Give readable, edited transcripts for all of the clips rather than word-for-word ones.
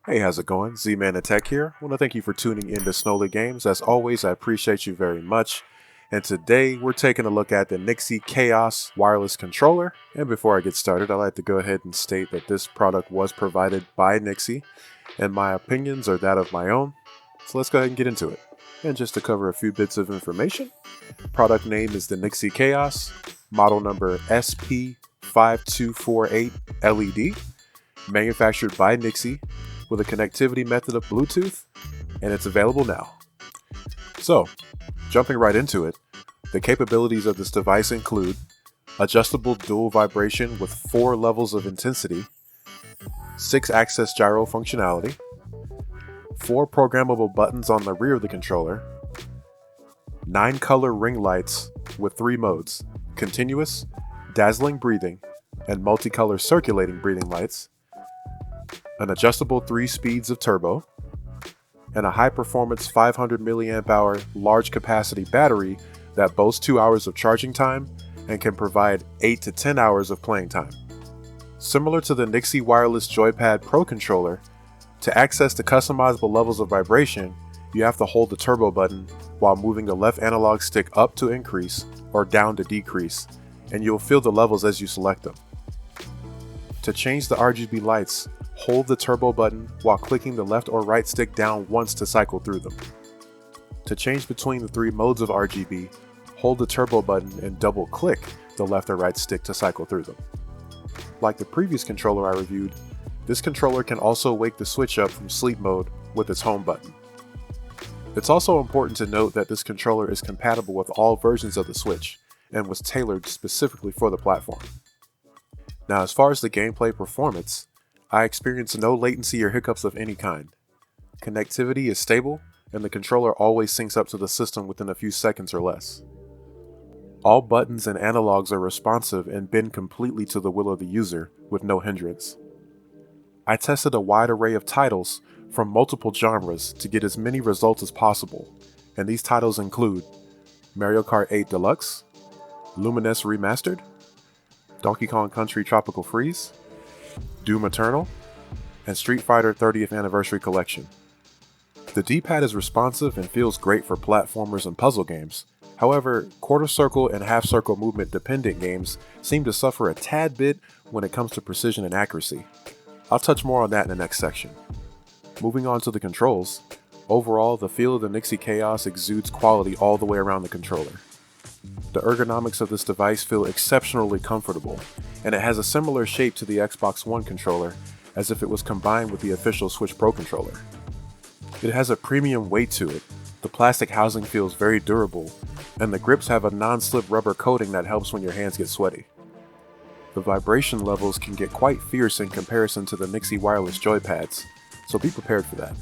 Hey, how's it going? ZmanTheTech here. I want to thank you for tuning in to SnoleyGames. As always, I appreciate you very much. And today we're taking a look at the NYXI Chaos wireless controller. And before I get started, I'd like to go ahead and state that this product was provided by NYXI, and my opinions are that of my own. So let's go ahead and get into it. And just to cover a few bits of information, product name is the NYXI Chaos, model number SP5248 LED, manufactured by NYXI, with a connectivity method of Bluetooth, and it's available now. So, jumping right into it, the capabilities of this device include adjustable dual vibration with 4 levels of intensity, 6-axis gyro functionality, 4 programmable buttons on the rear of the controller, 9 color ring lights with 3 modes, continuous, dazzling breathing, and multicolor circulating breathing lights, an adjustable 3 speeds of turbo, and a high-performance 500 mAh large capacity battery that boasts 2 hours of charging time and can provide 8 to 10 hours of playing time. Similar to the NYXI Wireless Joypad Pro controller, to access the customizable levels of vibration, you have to hold the turbo button while moving the left analog stick up to increase or down to decrease, and you'll feel the levels as you select them. To change the RGB lights, hold the turbo button while clicking the left or right stick down once to cycle through them. To change between the 3 modes of RGB, hold the turbo button and double click the left or right stick to cycle through them. Like the previous controller I reviewed, this controller can also wake the Switch up from sleep mode with its home button. It's also important to note that this controller is compatible with all versions of the Switch and was tailored specifically for the platform. Now, as far as the gameplay performance, I experienced no latency or hiccups of any kind. Connectivity is stable, and the controller always syncs up to the system within a few seconds or less. All buttons and analogs are responsive and bend completely to the will of the user with no hindrance. I tested a wide array of titles from multiple genres to get as many results as possible, and these titles include Mario Kart 8 Deluxe, Lumines Remastered, Donkey Kong Country Tropical Freeze, Doom Eternal, and Street Fighter 30th Anniversary Collection. The D-pad is responsive and feels great for platformers and puzzle games. However, quarter circle and half circle movement dependent games seem to suffer a tad bit when it comes to precision and accuracy. I'll touch more on that in the next section. Moving on to the controls, overall the feel of the NYXI Chaos exudes quality all the way around the controller. The ergonomics of this device feel exceptionally comfortable, and it has a similar shape to the Xbox One controller, as if it was combined with the official Switch Pro controller. It has a premium weight to it, the plastic housing feels very durable, and the grips have a non-slip rubber coating that helps when your hands get sweaty. The vibration levels can get quite fierce in comparison to the NYXI wireless joypads, so be prepared for that.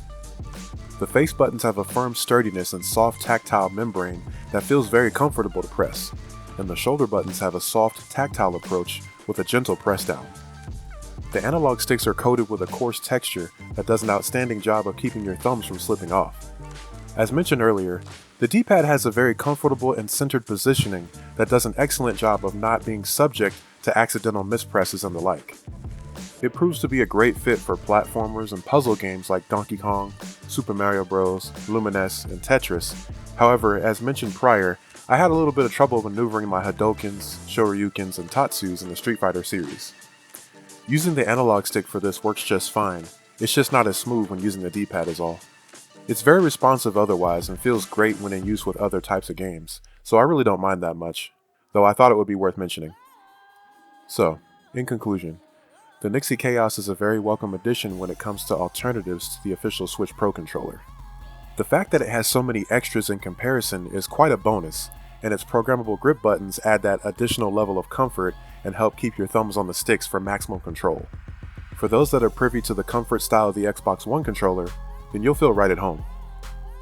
The face buttons have a firm sturdiness and soft tactile membrane that feels very comfortable to press, and the shoulder buttons have a soft tactile approach with a gentle press down. The analog sticks are coated with a coarse texture that does an outstanding job of keeping your thumbs from slipping off. As mentioned earlier, the D-pad has a very comfortable and centered positioning that does an excellent job of not being subject to accidental mispresses and the like. It proves to be a great fit for platformers and puzzle games like Donkey Kong, Super Mario Bros., Lumines, and Tetris. However, as mentioned prior, I had a little bit of trouble maneuvering my Hadokens, Shoryukens, and Tatsus in the Street Fighter series. Using the analog stick for this works just fine, it's just not as smooth when using the D-pad is all. It's very responsive otherwise and feels great when in use with other types of games, so I really don't mind that much, though I thought it would be worth mentioning. So, in conclusion, the NYXI Chaos is a very welcome addition when it comes to alternatives to the official Switch Pro controller. The fact that it has so many extras in comparison is quite a bonus, and its programmable grip buttons add that additional level of comfort and help keep your thumbs on the sticks for maximum control. For those that are privy to the comfort style of the Xbox One controller, then you'll feel right at home.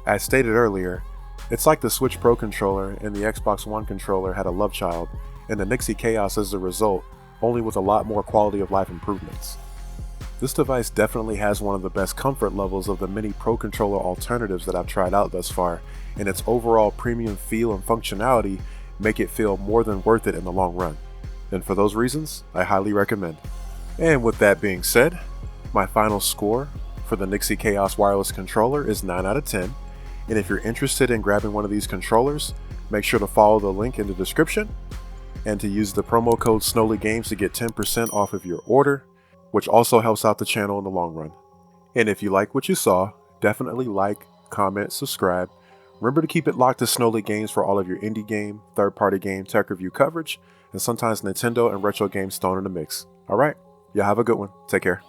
As stated earlier, it's like the Switch Pro controller and the Xbox One controller had a love child, and the NYXI Chaos is the result, only with a lot more quality of life improvements. This device definitely has one of the best comfort levels of the many Pro controller alternatives that I've tried out thus far, and its overall premium feel and functionality make it feel more than worth it in the long run. And for those reasons, I highly recommend. And with that being said, my final score for the NYXI Chaos wireless controller is 9 out of 10. And if you're interested in grabbing one of these controllers, make sure to follow the link in the description and to use the promo code SnoleyGames to get 10% off of your order, which also helps out the channel in the long run. And if you like what you saw, definitely like, comment, subscribe. Remember to keep it locked to SnoleyGames for all of your indie game, third-party game, tech review coverage, and sometimes Nintendo and retro games thrown in the mix. Alright, y'all have a good one. Take care.